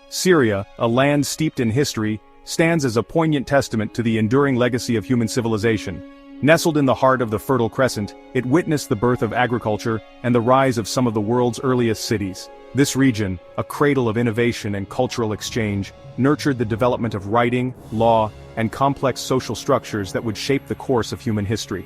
Syria, a land steeped in history, stands as a poignant testament to the enduring legacy of human civilization. Nestled in the heart of the Fertile Crescent, it witnessed the birth of agriculture and the rise of some of the world's earliest cities. This region, a cradle of innovation and cultural exchange, nurtured the development of writing, law, and complex social structures that would shape the course of human history.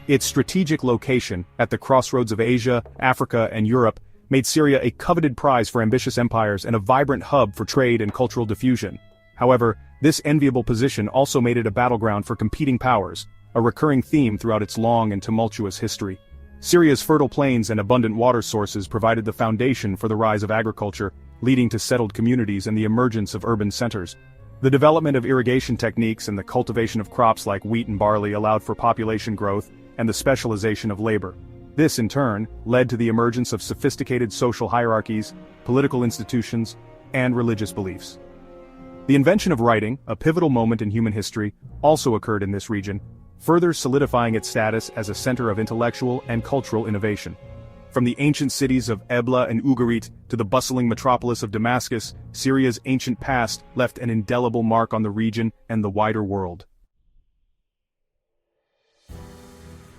Its strategic location, at the crossroads of Asia, Africa, and Europe, made Syria a coveted prize for ambitious empires and a vibrant hub for trade and cultural diffusion. However, this enviable position also made it a battleground for competing powers, a recurring theme throughout its long and tumultuous history. Syria's fertile plains and abundant water sources provided the foundation for the rise of agriculture, leading to settled communities and the emergence of urban centers. The development of irrigation techniques and the cultivation of crops like wheat and barley allowed for population growth and the specialization of labor. This, in turn, led to the emergence of sophisticated social hierarchies, political institutions, and religious beliefs. The invention of writing, a pivotal moment in human history, also occurred in this region, further solidifying its status as a center of intellectual and cultural innovation. From the ancient cities of Ebla and Ugarit to the bustling metropolis of Damascus, Syria's ancient past left an indelible mark on the region and the wider world.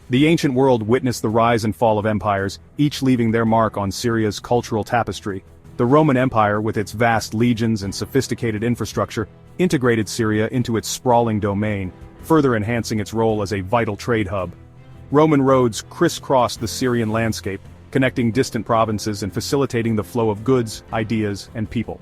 The ancient world witnessed the rise and fall of empires, each leaving their mark on Syria's cultural tapestry. The Roman Empire, with its vast legions and sophisticated infrastructure, integrated Syria into its sprawling domain, further enhancing its role as a vital trade hub. Roman roads crisscrossed the Syrian landscape, connecting distant provinces and facilitating the flow of goods, ideas, and people.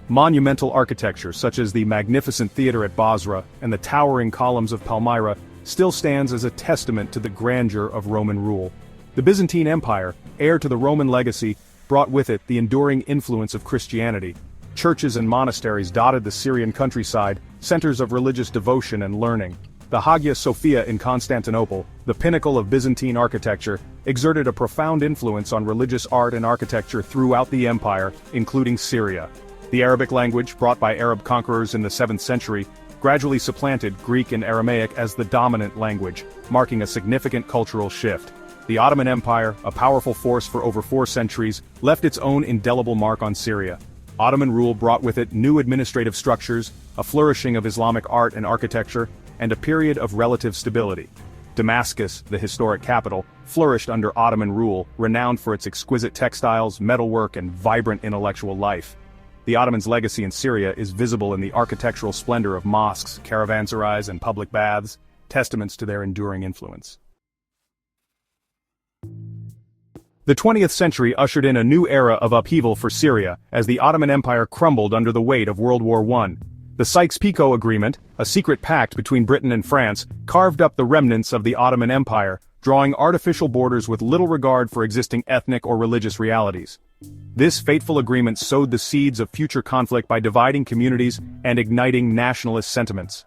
Monumental architecture such as the magnificent theater at Basra and the towering columns of Palmyra still stands as a testament to the grandeur of Roman rule. The Byzantine Empire, heir to the Roman legacy, brought with it the enduring influence of Christianity. Churches and monasteries dotted the Syrian countryside, centers of religious devotion and learning. The Hagia Sophia in Constantinople, the pinnacle of Byzantine architecture, exerted a profound influence on religious art and architecture throughout the empire, including Syria. The Arabic language, brought by Arab conquerors in the 7th century, gradually supplanted Greek and Aramaic as the dominant language, marking a significant cultural shift. The Ottoman Empire, a powerful force for over 4 centuries, left its own indelible mark on Syria. Ottoman rule brought with it new administrative structures, a flourishing of Islamic art and architecture, and a period of relative stability. Damascus, the historic capital, flourished under Ottoman rule, renowned for its exquisite textiles, metalwork, and vibrant intellectual life. The Ottomans' legacy in Syria is visible in the architectural splendor of mosques, caravanserais, and public baths, testaments to their enduring influence. The 20th century ushered in a new era of upheaval for Syria as the Ottoman Empire crumbled under the weight of World War I. The Sykes-Picot Agreement, a secret pact between Britain and France, carved up the remnants of the Ottoman Empire, drawing artificial borders with little regard for existing ethnic or religious realities. This fateful agreement sowed the seeds of future conflict by dividing communities and igniting nationalist sentiments.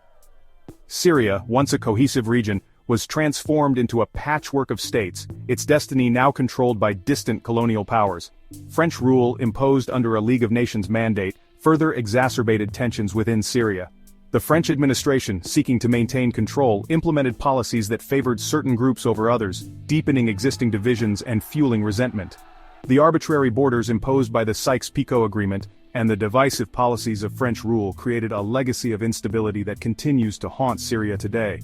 Syria, once a cohesive region, was transformed into a patchwork of states, its destiny now controlled by distant colonial powers. French rule, imposed under a League of Nations mandate, further exacerbated tensions within Syria. The French administration, seeking to maintain control, implemented policies that favored certain groups over others, deepening existing divisions and fueling resentment. The arbitrary borders imposed by the Sykes-Picot Agreement and the divisive policies of French rule created a legacy of instability that continues to haunt Syria today.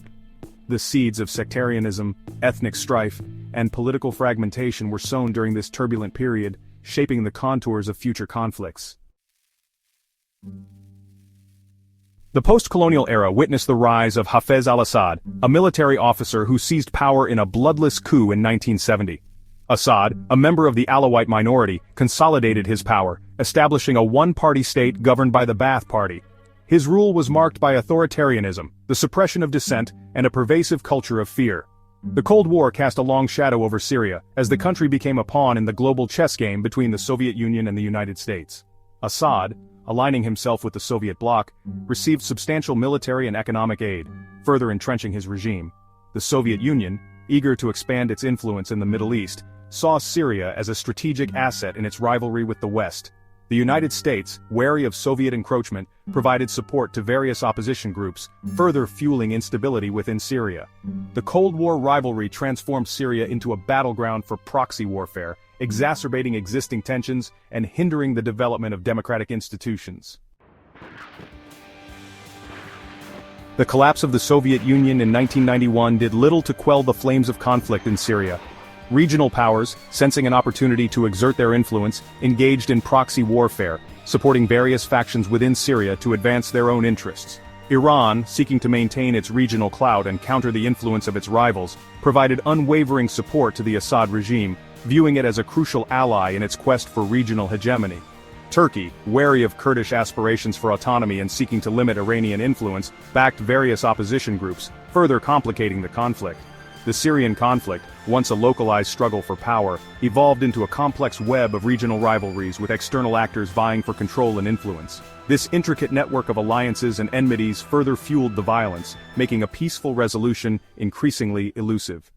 The seeds of sectarianism, ethnic strife, and political fragmentation were sown during this turbulent period, shaping the contours of future conflicts. The post-colonial era witnessed the rise of Hafez al-Assad, a military officer who seized power in a bloodless coup in 1970. Assad, a member of the Alawite minority, consolidated his power, establishing a one-party state governed by the Ba'ath Party. His rule was marked by authoritarianism, the suppression of dissent, and a pervasive culture of fear. The Cold War cast a long shadow over Syria, as the country became a pawn in the global chess game between the Soviet Union and the United States. Assad, aligning himself with the Soviet bloc, received substantial military and economic aid, further entrenching his regime. The Soviet Union, eager to expand its influence in the Middle East, saw Syria as a strategic asset in its rivalry with the West. The United States, wary of Soviet encroachment, provided support to various opposition groups, further fueling instability within Syria. The Cold War rivalry transformed Syria into a battleground for proxy warfare, exacerbating existing tensions and hindering the development of democratic institutions. The collapse of the Soviet Union in 1991 did little to quell the flames of conflict in Syria. Regional powers, sensing an opportunity to exert their influence, engaged in proxy warfare, supporting various factions within Syria to advance their own interests. Iran, seeking to maintain its regional clout and counter the influence of its rivals, provided unwavering support to the Assad regime, viewing it as a crucial ally in its quest for regional hegemony. Turkey, wary of Kurdish aspirations for autonomy and seeking to limit Iranian influence, backed various opposition groups, further complicating the conflict. The Syrian conflict, once a localized struggle for power, evolved into a complex web of regional rivalries with external actors vying for control and influence. This intricate network of alliances and enmities further fueled the violence, making a peaceful resolution increasingly elusive.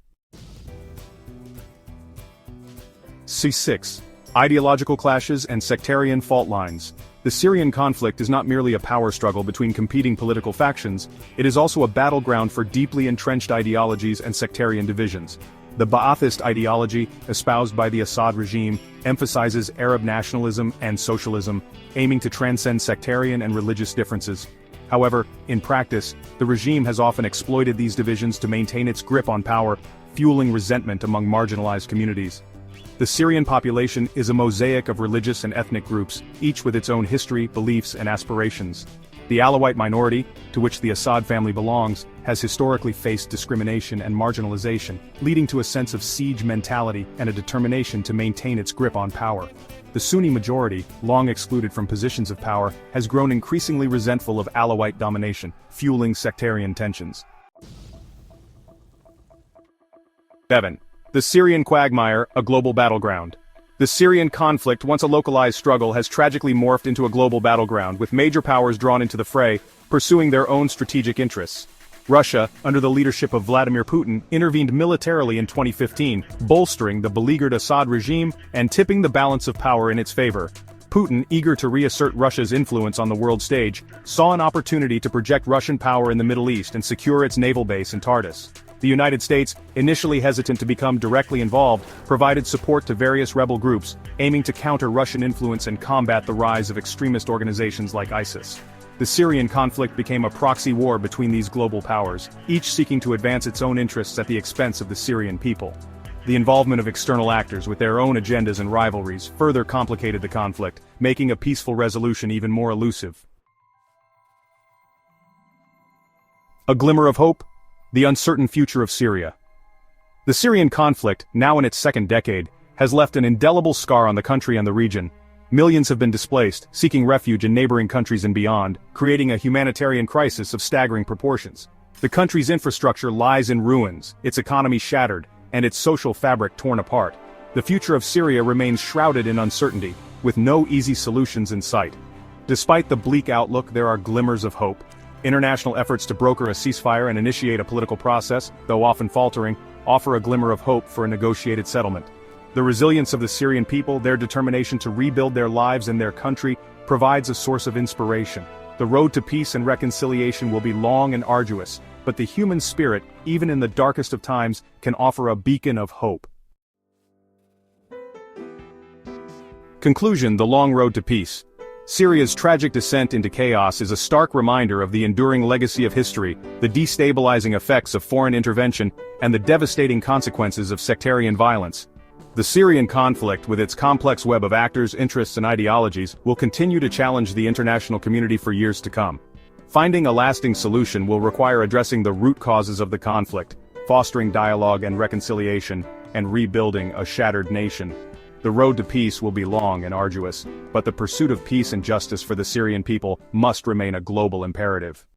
C6. Ideological clashes and sectarian fault lines. The Syrian conflict is not merely a power struggle between competing political factions, it is also a battleground for deeply entrenched ideologies and sectarian divisions. The Ba'athist ideology, espoused by the Assad regime, emphasizes Arab nationalism and socialism, aiming to transcend sectarian and religious differences. However, in practice, the regime has often exploited these divisions to maintain its grip on power, fueling resentment among marginalized communities. The Syrian population is a mosaic of religious and ethnic groups, each with its own history, beliefs, and aspirations. The Alawite minority, to which the Assad family belongs, has historically faced discrimination and marginalization, leading to a sense of siege mentality and a determination to maintain its grip on power. The Sunni majority, long excluded from positions of power, has grown increasingly resentful of Alawite domination, fueling sectarian tensions. 7. The Syrian quagmire, a global battleground. The Syrian conflict, once a localized struggle, has tragically morphed into a global battleground, with major powers drawn into the fray, pursuing their own strategic interests. Russia, under the leadership of Vladimir Putin, intervened militarily in 2015, bolstering the beleaguered Assad regime and tipping the balance of power in its favor. Putin, eager to reassert Russia's influence on the world stage, saw an opportunity to project Russian power in the Middle East and secure its naval base in Tartus. The United States, initially hesitant to become directly involved, provided support to various rebel groups, aiming to counter Russian influence and combat the rise of extremist organizations like ISIS. The Syrian conflict became a proxy war between these global powers, each seeking to advance its own interests at the expense of the Syrian people. The involvement of external actors with their own agendas and rivalries further complicated the conflict, making a peaceful resolution even more elusive. A glimmer of hope? The uncertain future of Syria. The Syrian conflict, now in its second decade, has left an indelible scar on the country and the region. Millions have been displaced, seeking refuge in neighboring countries and beyond, creating a humanitarian crisis of staggering proportions. The country's infrastructure lies in ruins, its economy shattered, and its social fabric torn apart. The future of Syria remains shrouded in uncertainty, with no easy solutions in sight. Despite the bleak outlook, there are glimmers of hope. International efforts to broker a ceasefire and initiate a political process, though often faltering, offer a glimmer of hope for a negotiated settlement. The resilience of the Syrian people, their determination to rebuild their lives and their country, provides a source of inspiration. The road to peace and reconciliation will be long and arduous, but the human spirit, even in the darkest of times, can offer a beacon of hope. Conclusion: the long road to peace. Syria's tragic descent into chaos is a stark reminder of the enduring legacy of history, the destabilizing effects of foreign intervention, and the devastating consequences of sectarian violence. The Syrian conflict, with its complex web of actors, interests, and ideologies, will continue to challenge the international community for years to come. Finding a lasting solution will require addressing the root causes of the conflict, fostering dialogue and reconciliation, and rebuilding a shattered nation. The road to peace will be long and arduous, but the pursuit of peace and justice for the Syrian people must remain a global imperative.